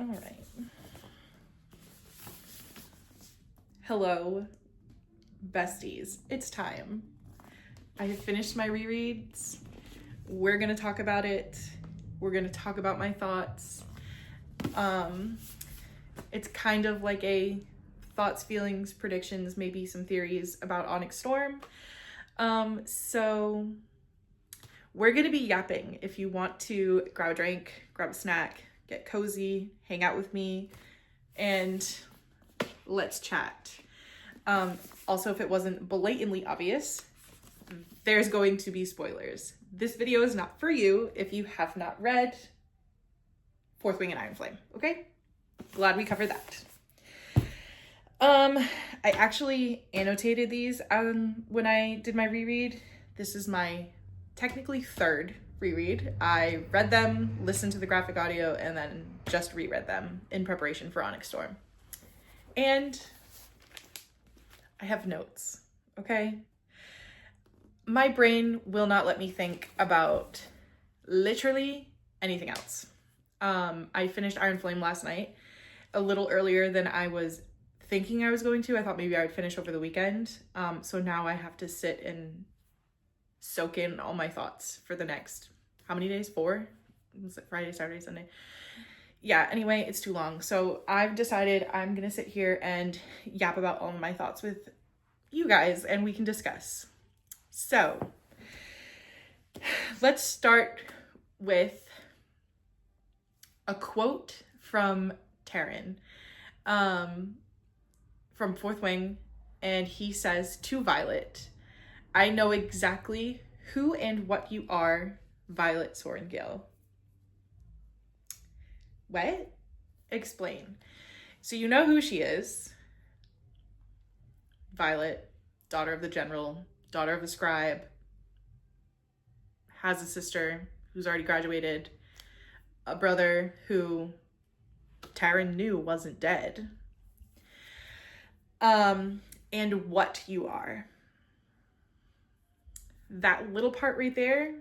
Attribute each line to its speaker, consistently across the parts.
Speaker 1: All right. Hello, besties. It's time. I have finished my rereads. We're going to talk about it. We're going to talk about my thoughts. It's kind of like a thoughts, feelings, predictions, maybe some theories about Onyx Storm. So we're going to be yapping. If you want to grab a drink, grab a snack, get cozy, hang out with me, and let's chat. Also, if it wasn't blatantly obvious, there's going to be spoilers. This video is not for you if you have not read Fourth Wing and Iron Flame, okay? Glad we covered that. I actually annotated these when I did my reread. This is my technically third reread. I read them, listened to the graphic audio, and then just reread them in preparation for Onyx Storm. And I have notes, okay? My brain will not let me think about literally anything else. I finished Iron Flame last night a little earlier than I was thinking I was going to. I thought maybe I would finish over the weekend. So now I have to sit and soak in all my thoughts for the next, how many days? 4? Was it Friday, Saturday, Sunday? Yeah, anyway, it's too long. So I've decided I'm going to sit here and yap about all of my thoughts with you guys and we can discuss. So let's start with a quote from Terran from Fourth Wing, and he says to Violet, "I know exactly who and what you are, Violet Sorrengail." What? Explain. So you know who she is. Violet, daughter of the general, daughter of the scribe, has a sister who's already graduated, a brother who Taryn knew wasn't dead. And what you are. That little part right there,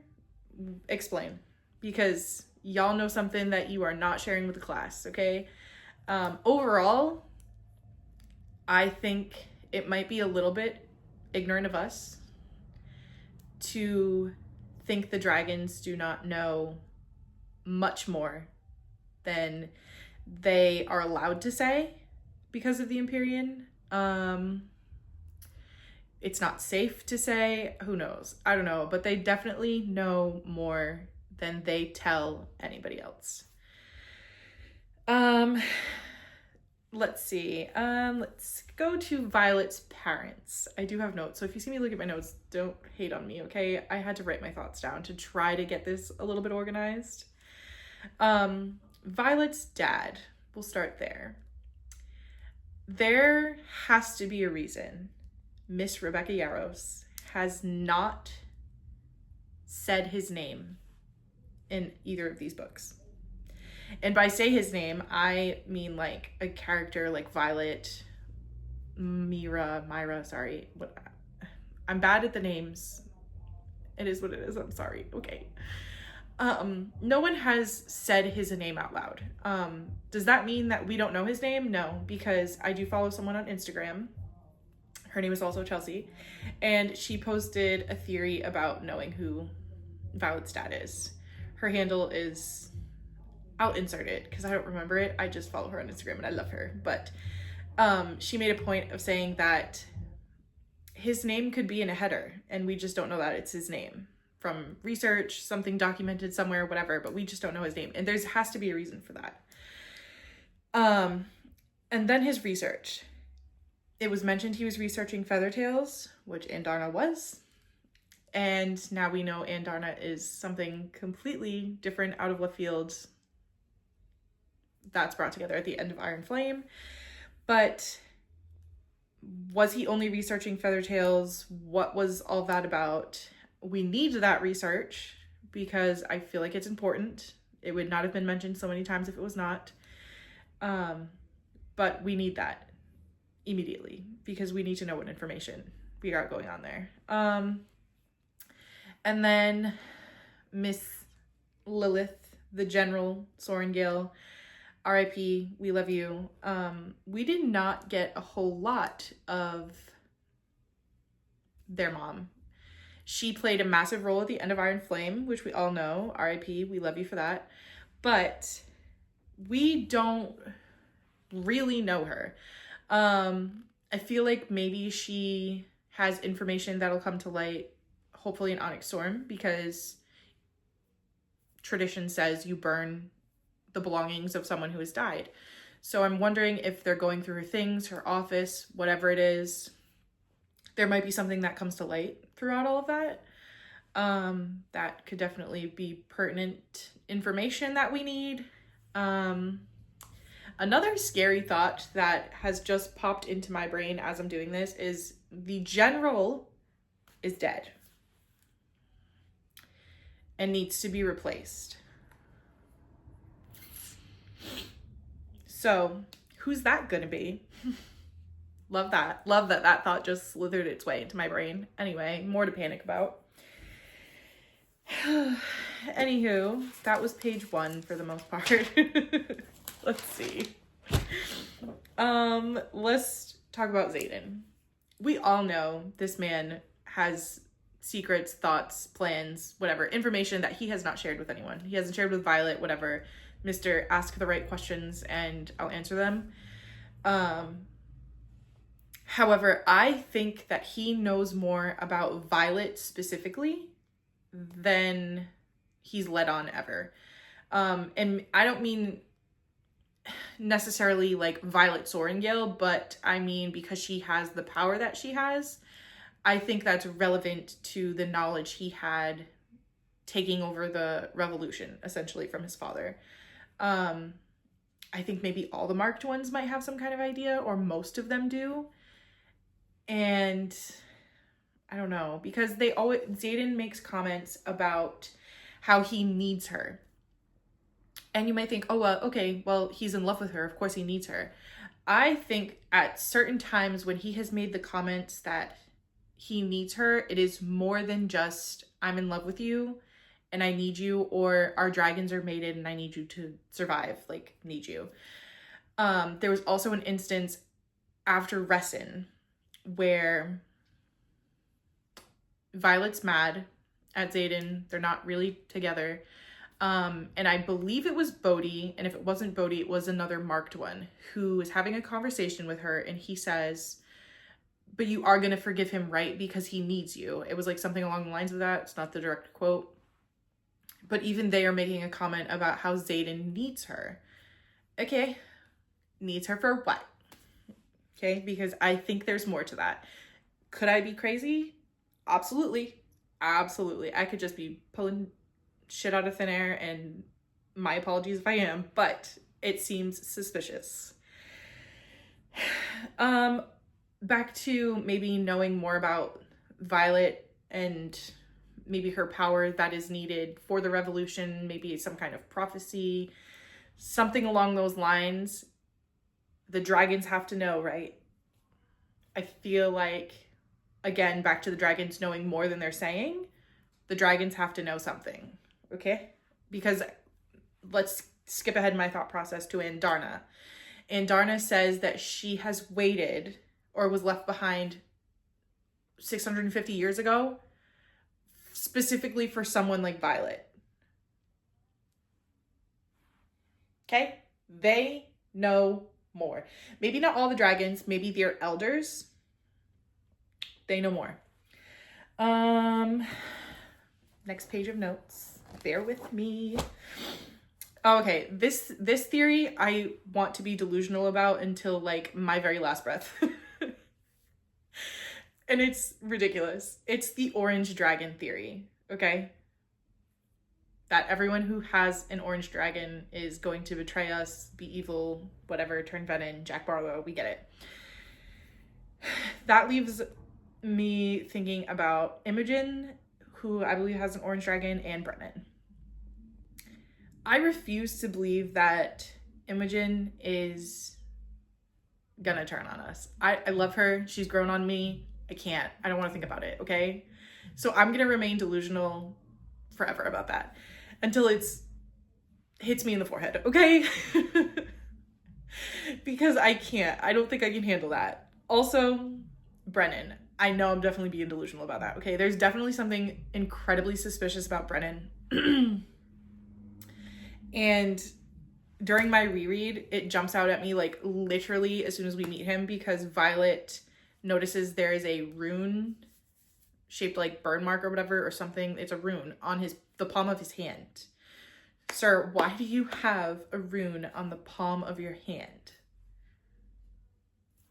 Speaker 1: explain. Because y'all know something that you are not sharing with the class, okay? Overall, I think it might be a little bit ignorant of us to think the dragons do not know much more than they are allowed to say because of the Empyrean. It's not safe to say, who knows? I don't know, but they definitely know more than they tell anybody else. Let's see. Let's go to Violet's parents. I do have notes, so if you see me look at my notes, don't hate on me, okay? I had to write my thoughts down to try to get this a little bit organized. Violet's dad, we'll start there. There has to be a reason Miss Rebecca Yarros has not said his name in either of these books. And by say his name, I mean like a character like Violet, Myra, sorry. I'm bad at the names. It is what it is, I'm sorry, okay. No one has said his name out loud. Does that mean that we don't know his name? No, because I do follow someone on Instagram. Her name is also Chelsea, and she posted a theory about knowing who Violet's dad is. Her handle is, I'll insert it because I don't remember it. I just follow her on Instagram and I love her. But she made a point of saying that his name could be in a header and we just don't know that it's his name from research, something documented somewhere, whatever, but we just don't know his name. And there has to be a reason for that. And then his research. It was mentioned he was researching Feathertails, which Andarna was. And now we know Andarna is something completely different, out of left field. That's brought together at the end of Iron Flame. But was he only researching Feathertails? What was all that about? We need that research because I feel like it's important. It would not have been mentioned so many times if it was not. But we need that immediately because we need to know what information we got going on there. And then Miss Lilith, the General Sorrengail, RIP, we love you. We did not get a whole lot of their mom. She played a massive role at the end of Iron Flame, which we all know. RIP, we love you for that. But we don't really know her. I feel like maybe she has information that'll come to light, hopefully in Onyx Storm, because tradition says you burn the belongings of someone who has died. So I'm wondering if they're going through her things, her office, whatever it is. There might be something that comes to light throughout all of that. That could definitely be pertinent information that we need. Another scary thought that has just popped into my brain as I'm doing this is the general is dead and needs to be replaced. So who's that gonna be? Love that. Love that that thought just slithered its way into my brain. Anyway, more to panic about. Anywho, that was page 1 for the most part. Let's see. Let's talk about Xaden. We all know this man has secrets, thoughts, plans, whatever, information that he has not shared with anyone. He hasn't shared with Violet, whatever. Mr. Ask the right questions and I'll answer them. However, I think that he knows more about Violet specifically than he's let on ever. And I don't mean necessarily like Violet Sorrengail, but I mean because she has the power that she has. I think that's relevant to the knowledge he had taking over the revolution, essentially, from his father. I think maybe all the marked ones might have some kind of idea, or most of them do. And I don't know, because Xaden makes comments about how he needs her. And you might think, oh, well, okay, well, he's in love with her. Of course he needs her. I think at certain times when he has made the comments that he needs her, it is more than just, I'm in love with you and I need you, or our dragons are mated and I need you to survive, like, need you. There was also an instance after Resin where Violet's mad at Xaden. They're not really together. And I believe it was Bodhi, and if it wasn't Bodhi, it was another marked one who is having a conversation with her, and he says, but you are going to forgive him, right? Because he needs you. It was like something along the lines of that. It's not the direct quote. But even they are making a comment about how Xaden needs her. Okay. Needs her for what? Okay. Because I think there's more to that. Could I be crazy? Absolutely. Absolutely. I could just be pulling shit out of thin air, and my apologies if I am, but it seems suspicious. Back to maybe knowing more about Violet and maybe her power that is needed for the revolution, maybe some kind of prophecy, something along those lines. The dragons have to know, right? I feel like, again, back to the dragons knowing more than they're saying, the dragons have to know something, okay? Because let's skip ahead in my thought process to Andarna. Andarna says that she has waited or was left behind 650 years ago specifically for someone like Violet. Okay? They know more. Maybe not all the dragons, maybe their elders. They know more. Next page of notes. Bear with me. Okay, this theory I want to be delusional about until like my very last breath. And it's ridiculous. It's the orange dragon theory, okay? That everyone who has an orange dragon is going to betray us, be evil, whatever, turn venom, Jack Barlow, we get it. That leaves me thinking about Imogen, who I believe has an orange dragon, and Brennan. I refuse to believe that Imogen is gonna turn on us. I love her. She's grown on me. I can't. I don't want to think about it, okay? So I'm gonna remain delusional forever about that until it's hits me in the forehead, okay? because I can't. I don't think I can handle that. Also, Brennan. I know I'm definitely being delusional about that. Okay, there's definitely something incredibly suspicious about Brennan. And during my reread, it jumps out at me like literally as soon as we meet him, because Violet notices there is a rune shaped like burn mark or whatever or something. It's a rune on the palm of his hand. Sir, why do you have a rune on the palm of your hand?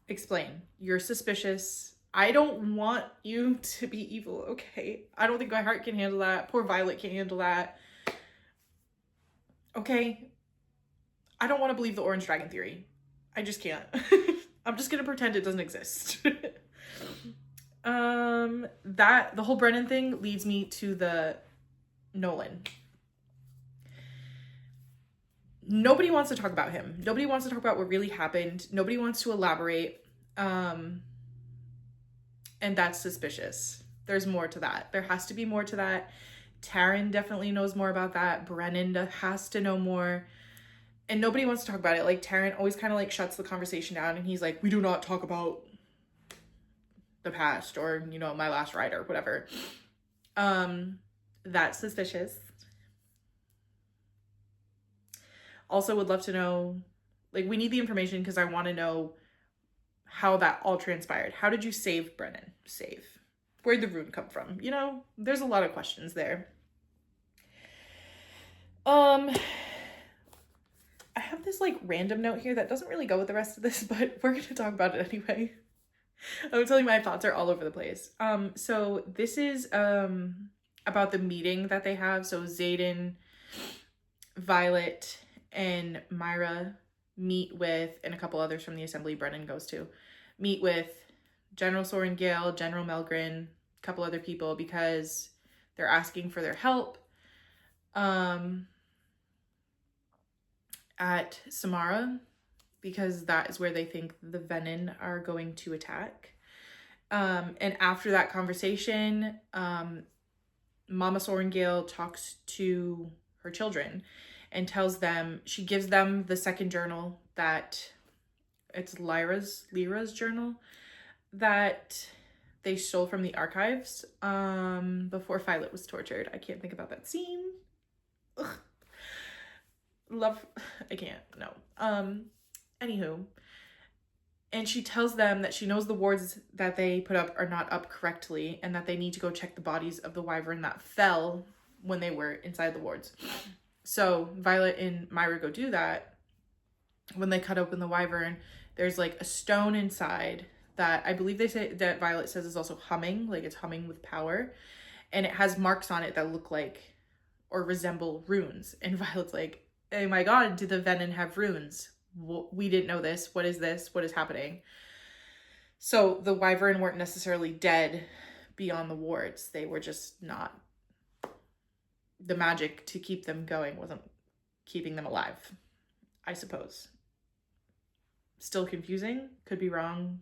Speaker 1: Explain. You're suspicious. I don't want you to be evil, okay? I don't think my heart can handle that. Poor Violet can't handle that. Okay? I don't want to believe the orange dragon theory. I just can't. I'm just gonna pretend it doesn't exist. The whole Brennan thing leads me to the Nolan. Nobody wants to talk about him. Nobody wants to talk about what really happened. Nobody wants to elaborate. And that's suspicious. There's more to that. There has to be more to that. Taryn definitely knows more about that. Brennan has to know more. And nobody wants to talk about it. Like, Taryn always kind of like shuts the conversation down, and he's like, we do not talk about the past, or, you know, my last ride or whatever. That's suspicious. Also would love to know, like, we need the information because I want to know how that all transpired. How did you save Brennan? Save. Where'd the rune come from? You know, there's a lot of questions there. I have this like random note here that doesn't really go with the rest of this, but we're going to talk about it anyway. I'm telling you, my thoughts are all over the place. So this is about the meeting that they have. So Xaden, Violet, and Myra meet with, and a couple others from the assembly Brennan goes to, meet with General Soren Gale, General Melgren, a couple other people, because they're asking for their help at Samara, because that is where they think the Venin are going to attack. And after that conversation, Mama Soren Gale talks to her children and tells them, she gives them the second journal that, it's Lyra's journal, that they stole from the archives before Violet was tortured. I can't think about that scene. Ugh. I can't, no. Anywho, and she tells them that she knows the wards that they put up are not up correctly, and that they need to go check the bodies of the wyvern that fell when they were inside the wards. So Violet and Myra go do that. When they cut open the wyvern, there's like a stone inside that I believe they say that Violet says is also humming, like it's humming with power, and it has marks on it that look like or resemble runes. And Violet's like, oh my god, do the Venin have runes? We didn't know this. What is this? What is happening? So the wyvern weren't necessarily dead beyond the wards. They were just not, the magic to keep them going wasn't keeping them alive, I suppose. Still confusing. Could be wrong.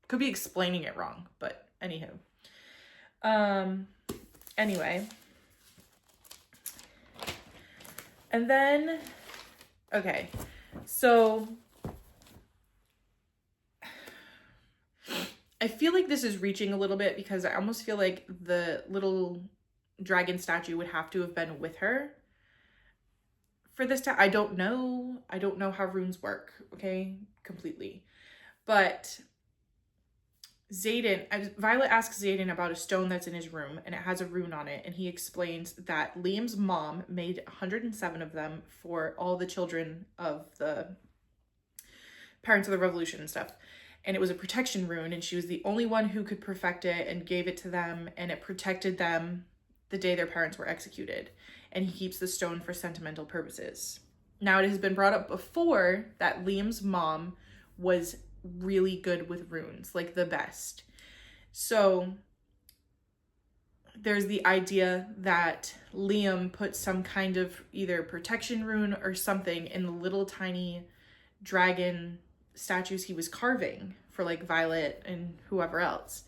Speaker 1: Could be explaining it wrong, but anywho. Anyway. And then, okay, so I feel like this is reaching a little bit, because I almost feel like the little dragon statue would have to have been with her for this time. I don't know how runes work, okay, completely. But Violet asks Xaden about a stone that's in his room, and it has a rune on it, and he explains that Liam's mom made 107 of them for all the children of the parents of the revolution and stuff. And it was a protection rune, and she was the only one who could perfect it and gave it to them, and it protected them the day their parents were executed. And he keeps the stone for sentimental purposes. Now, it has been brought up before that Liam's mom was really good with runes, like the best. So there's the idea that Liam put some kind of either protection rune or something in the little tiny dragon statues he was carving for like Violet and whoever else.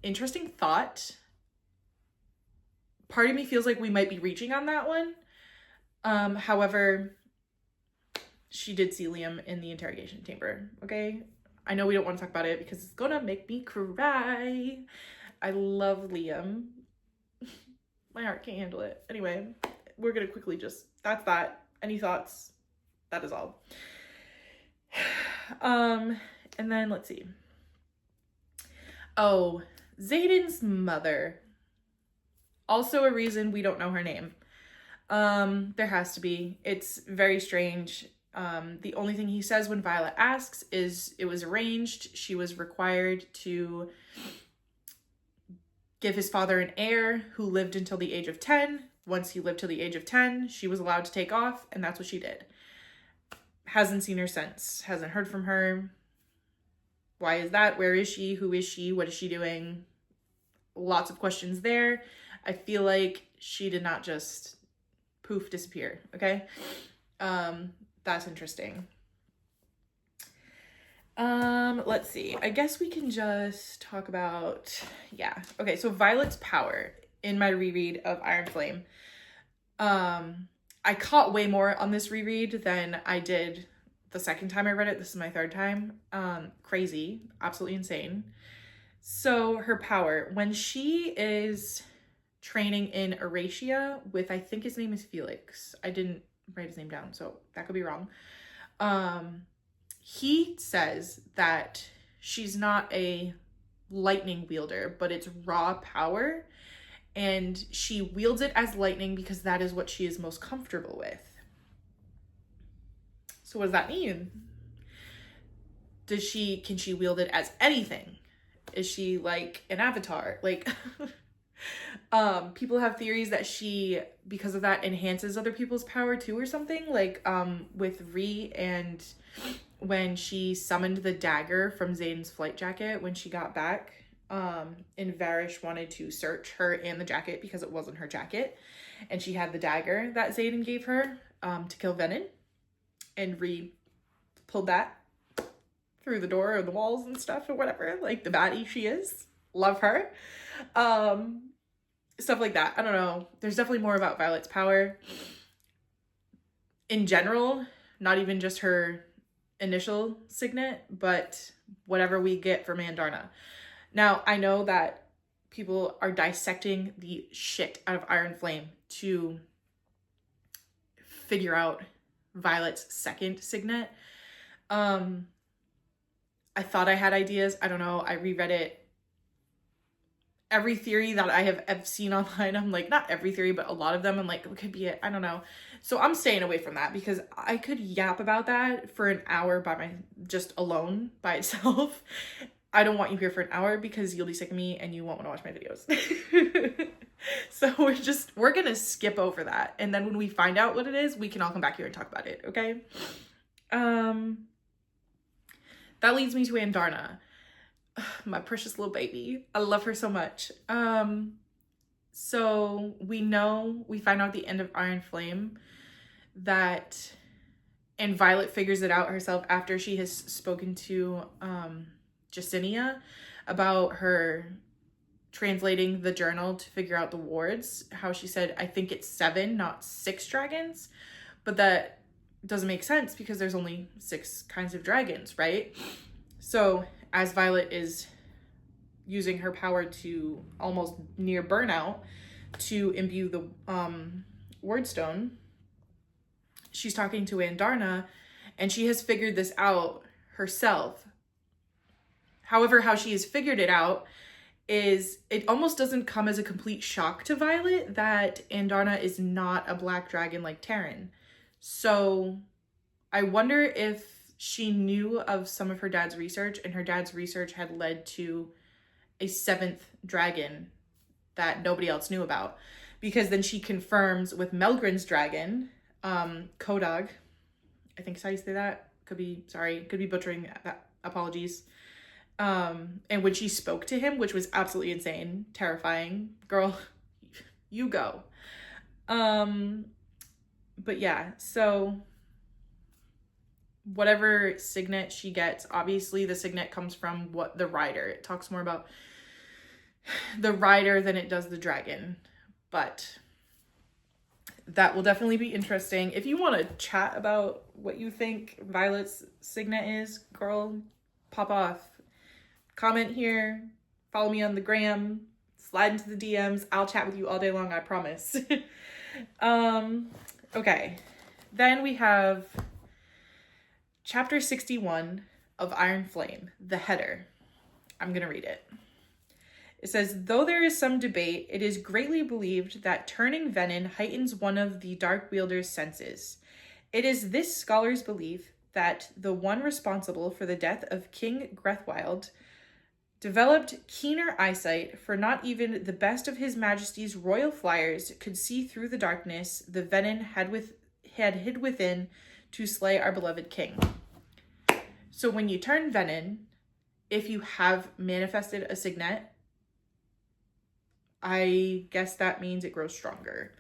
Speaker 1: Interesting thought. Part of me feels like we might be reaching on that one. However, she did see Liam in the interrogation chamber, okay? I know we don't want to talk about it because it's gonna make me cry. I love Liam. My heart can't handle it. Anyway, we're gonna quickly just, that's that. Any thoughts? That is all. And then let's see. Oh, Xaden's mother. Also a reason we don't know her name. There has to be. It's very strange. The only thing he says when Violet asks is it was arranged. She was required to give his father an heir who lived until the age of 10. Once he lived till the age of 10, she was allowed to take off, and that's what she did. Hasn't seen her since. Hasn't heard from her. Why is that? Where is she? Who is she? What is she doing? Lots of questions there. I feel like she did not just poof disappear, okay? That's interesting. Let's see. I guess we can just talk about, yeah. Okay, so Violet's power in my reread of Iron Flame. I caught way more on this reread than I did the second time I read it. This is my third time. Crazy, absolutely insane. So her power, when she is training in Eratia with, I think his name is Felix. I didn't write his name down, so that could be wrong. He says that she's not a lightning wielder, but it's raw power, and she wields it as lightning because that is what she is most comfortable with. So what does that mean? Can she wield it as anything? Is she like an avatar? Like, people have theories that she, because of that, enhances other people's power too or something. Like, with Rhi, and when she summoned the dagger from Xaden's flight jacket when she got back, and Varish wanted to search her and the jacket because it wasn't her jacket, and she had the dagger that Xaden gave her to kill Venin, and Rhi pulled that through the door or the walls and stuff or whatever, like the baddie she is. Love her. Stuff like that. I don't know. There's definitely more about Violet's power in general, not even just her initial signet, but whatever we get from Andarna. Now, I know that people are dissecting the shit out of Iron Flame to figure out Violet's second signet. I thought I had ideas. I don't know. I reread it. Every theory that I have seen online, I'm like, not every theory, but a lot of them, I'm like, it could be it. I don't know. So I'm staying away from that because I could yap about that for an hour just alone by itself. I don't want you here for an hour because you'll be sick of me and you won't want to watch my videos. So we're going to skip over that. And then when we find out what it is, we can all come back here and talk about it. Okay. That leads me to Andarna. My precious little baby. I love her so much. So we find out at the end of Iron Flame that, and Violet figures it out herself after she has spoken to Jacinia about her translating the journal to figure out the wards, how she said, I think it's 7, not 6 dragons, but that doesn't make sense because there's only 6 kinds of dragons, right? So as Violet is using her power to almost near burnout to imbue the wordstone, she's talking to Andarna, and she has figured this out herself. However, how she has figured it out is it almost doesn't come as a complete shock to Violet that Andarna is not a black dragon like Terran. So I wonder if she knew of some of her dad's research, and her dad's research had led to a 7th dragon that nobody else knew about. Because then she confirms with Melgren's dragon, Kodag, I think is how you say that. Could be butchering that. Apologies. And when she spoke to him, which was absolutely insane, terrifying, girl, you go. But yeah, so whatever signet she gets, obviously the signet comes from the rider. It talks more about the rider than it does the dragon, but that will definitely be interesting. If you want to chat about what you think Violet's signet is, girl, pop off. Comment here, follow me on the gram, slide into the DMs. I'll chat with you all day long, I promise. Okay. Then we have chapter 61 of Iron Flame, the header. I'm going to read it. It says, though there is some debate, it is greatly believed that turning venin heightens one of the Dark Wielder's senses. It is this scholar's belief that the one responsible for the death of King Grethwild developed keener eyesight, for not even the best of His Majesty's royal flyers could see through the darkness the venin had hid within to slay our beloved king. So when you turn venin, if you have manifested a signet, I guess that means it grows stronger,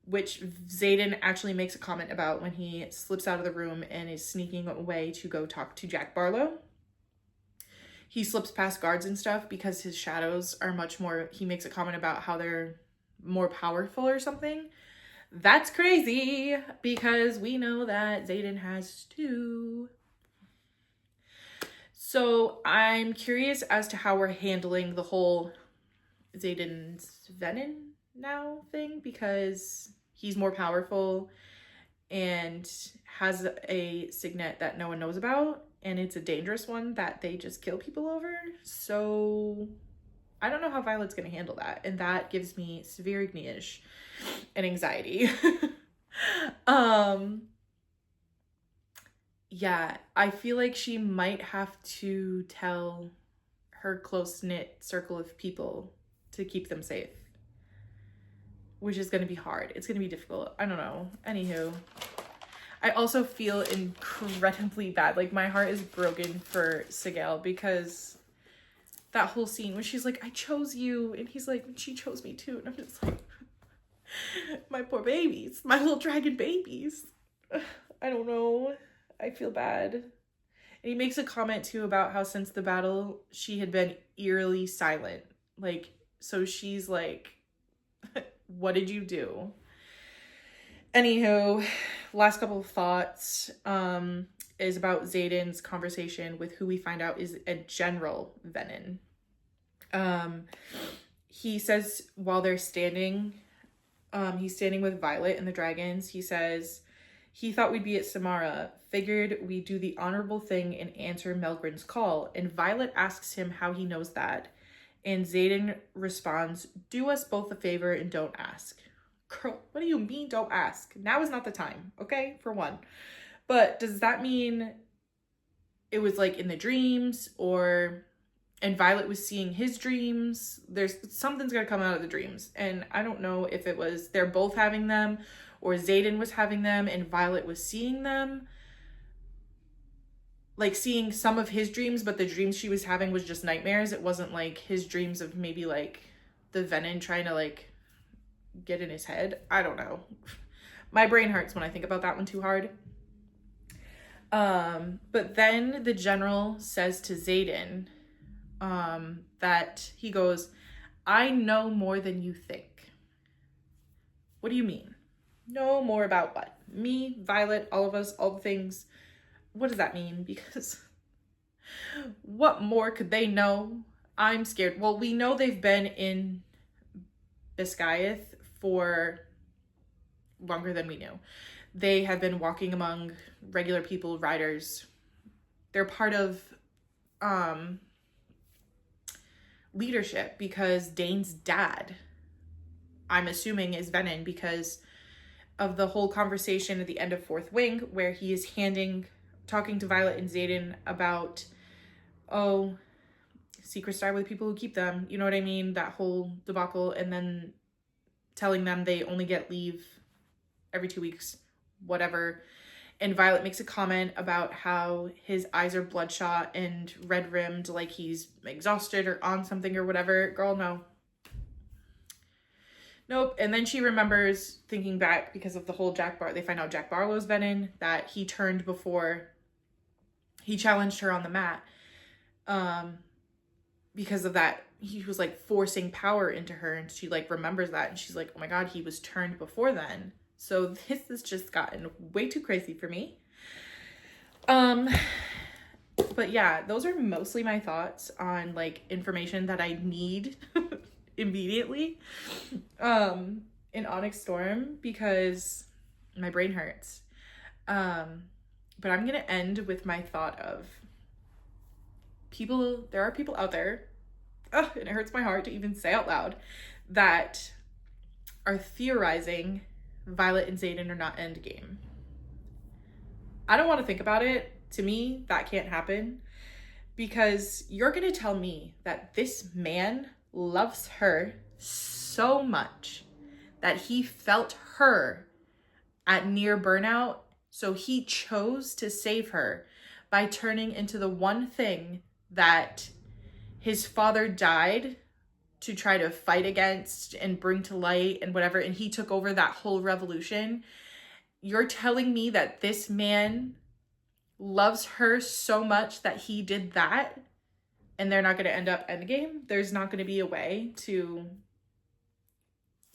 Speaker 1: which Xaden actually makes a comment about when he slips out of the room and is sneaking away to go talk to Jack Barlow. He slips past guards and stuff because his shadows are much more, he makes a comment about how they're more powerful or something. That's crazy because we know that Xaden has two. So I'm curious as to how we're handling the whole Xaden's venin now thing, because he's more powerful and has a signet that no one knows about, and it's a dangerous one that they just kill people over. So I don't know how Violet's gonna handle that, and that gives me severe igniage and anxiety. Yeah, I feel like she might have to tell her close-knit circle of people to keep them safe, which is going to be hard. It's going to be difficult. I don't know. Anywho, I also feel incredibly bad. Like, my heart is broken for Sigel, because that whole scene when she's like, I chose you, and he's like, she chose me too. And I'm just like, my poor babies, my little dragon babies. I don't know. I feel bad. And he makes a comment too about how since the battle, she had been eerily silent. Like, so she's like, what did you do? Anywho, last couple of thoughts is about Xaden's conversation with who we find out is a General Venin. He says while they're standing, he's standing with Violet and the dragons. He says, he thought we'd be at Samara, figured we'd do the honorable thing and answer Melgren's call. And Violet asks him how he knows that. And Xaden responds, do us both a favor and don't ask. Girl, what do you mean don't ask? Now is not the time, okay? For one. But does that mean it was like in the dreams, or and Violet was seeing his dreams? There's something's gonna come out of the dreams. And I don't know if it was they're both having them, or Xaden was having them and Violet was seeing them. Like seeing some of his dreams, but the dreams she was having was just nightmares. It wasn't like his dreams of maybe like the venin trying to like get in his head. I don't know. My brain hurts when I think about that one too hard. But then the general says to Xaden that he goes, I know more than you think. What do you mean? Know more about what? Me, Violet, all of us, all the things. What does that mean? Because what more could they know? I'm scared. Well, we know they've been in Biscayeth for longer than we knew. They have been walking among regular people, riders. They're part of leadership because Dane's dad, I'm assuming, is Venin, because of the whole conversation at the end of Fourth Wing where he is talking to Violet and Xaden about, oh, secrets die with people who keep them. You know what I mean? That whole debacle. And then telling them they only get leave every 2 weeks, whatever. And Violet makes a comment about how his eyes are bloodshot and red-rimmed, like he's exhausted or on something or whatever. Girl, no. Nope. And then she remembers thinking back because of the whole they find out Jack Barlow's Venin, that he turned before he challenged her on the mat. Because of that, he was like forcing power into her, and she like remembers that, and she's like, oh my God, he was turned before then. So this has just gotten way too crazy for me. But yeah, those are mostly my thoughts on like information that I need immediately in Onyx Storm, because my brain hurts. But I'm gonna end with my thought of people. There are people out there, and it hurts my heart to even say out loud, that are theorizing Violet and Xaden are not endgame. I don't want to think about it. To me, that can't happen, because you're going to tell me that this man loves her so much that he felt her at near burnout, so he chose to save her by turning into the one thing that his father died to try to fight against and bring to light and whatever, and he took over that whole revolution. You're telling me that this man loves her so much that he did that, and they're not going to end up endgame? There's not going to be a way to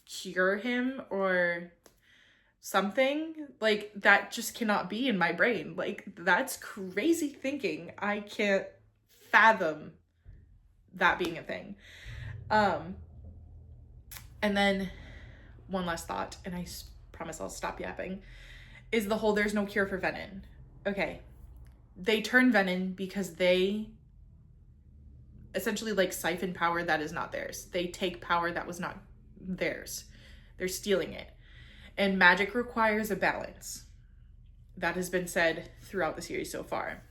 Speaker 1: cure him or something? Like, that just cannot be in my brain. Like, that's crazy thinking. I can't fathom that being a thing. And then one last thought, and I promise I'll stop yapping, is the whole there's no cure for Venom. Okay, they turn Venom because they essentially like siphon power that is not theirs. They take power that was not theirs. They're stealing it. And magic requires a balance. That has been said throughout the series so far.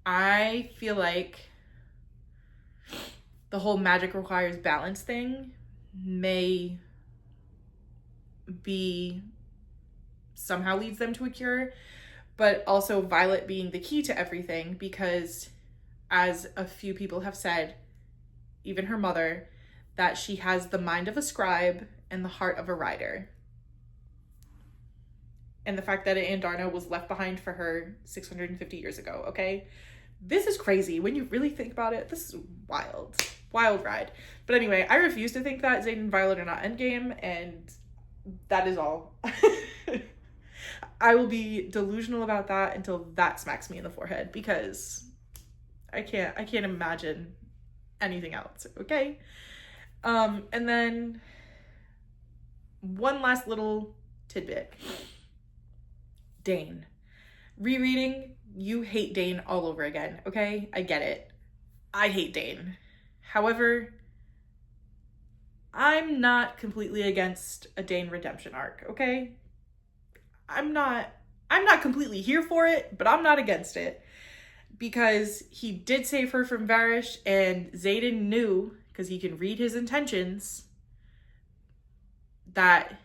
Speaker 1: I feel like the whole magic requires balance thing may be somehow leads them to a cure, but also Violet being the key to everything, because as a few people have said, even her mother, that she has the mind of a scribe and the heart of a writer. And the fact that Andarna was left behind for her 650 years ago, okay? This is crazy. When you really think about it, this is wild. Wild ride. But anyway, I refuse to think that Xaden and Violet are not endgame, and that is all. I will be delusional about that until that smacks me in the forehead, because I can't imagine anything else, okay? And then one last little tidbit. Dane. Rereading, you hate Dane all over again, okay? I get it. I hate Dane. However, I'm not completely against a Dane redemption arc, okay? I'm not completely here for it, but I'm not against it, because he did save her from Varish, and Xaden knew, because he can read his intentions, that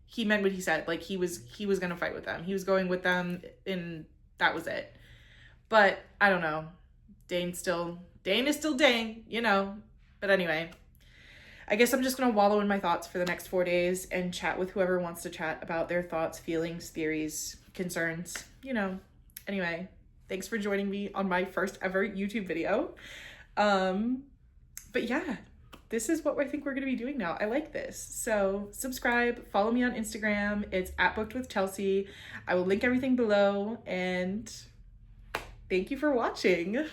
Speaker 1: he meant what he said. Like, he was going to fight with them. He was going with them, and that was it. But I don't know. Dane is still Dane, you know. But anyway, I guess I'm just going to wallow in my thoughts for the next 4 days and chat with whoever wants to chat about their thoughts, feelings, theories, concerns, you know. Anyway, thanks for joining me on my first ever YouTube video. But yeah, this is what I think we're going to be doing now. I like this. So subscribe, follow me on Instagram. It's @bookedwithchelsea. I will link everything below, and thank you for watching.